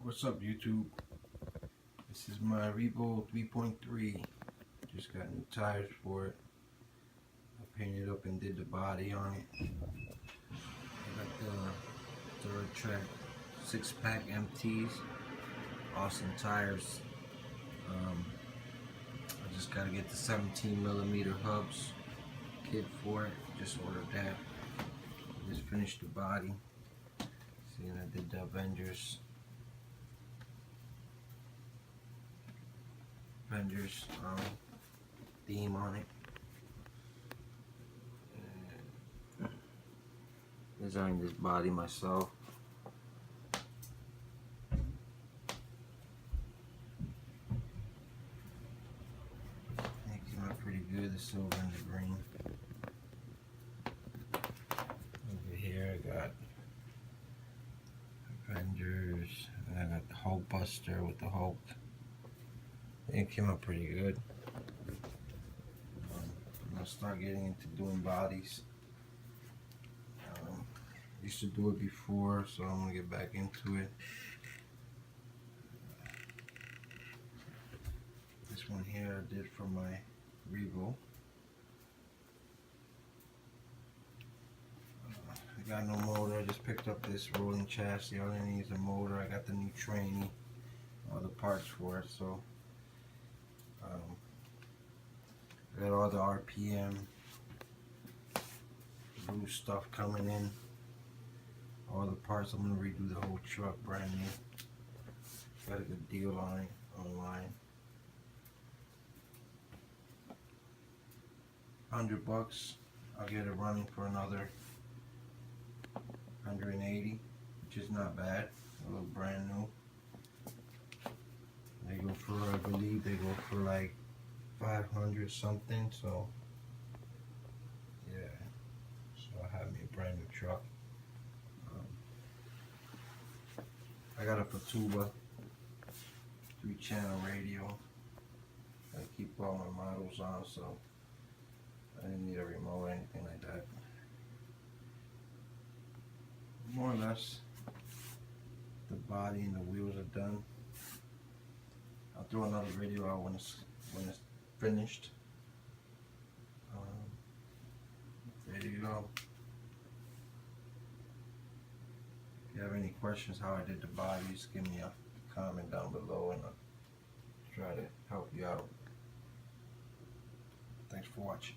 What's up, YouTube? This is my Revo 3.3. Just got new tires for it. I painted up and did the body on it. I got the third track 6-pack MTs. Awesome tires. I just gotta get the 17mm hubs kit for it. Just ordered that. Just finished the body. See, and I did the Avengers theme on it. And designed this body myself. It came out pretty good, the silver and the green. Over here I got Avengers, and I got the Hulk Buster with the Hulk. It came out pretty good. I'm gonna start getting into doing bodies. Used to do it before, so I'm gonna get back into it. This one here I did for my Revo. I got no motor. I just picked up this rolling chassis. All I need is a motor. I got the new trainee, all the parts for it. So I got all the RPM, new stuff coming in. All the parts. I'm gonna redo the whole truck brand new. Got a good deal on it online. $100. I'll get it running for another 180, which is not bad. A little brand new. They go for, I believe they go for like 500 something. So yeah, so I have me a brand new truck. I got a Fatuba 3-channel radio. I keep all my models on, so I didn't need a remote or anything like that. More or less, the body and the wheels are done. I'll throw another video out when it's finished. There you go. If you have any questions how I did the body, just give me a comment down below and I'll try to help you out. Thanks for watching.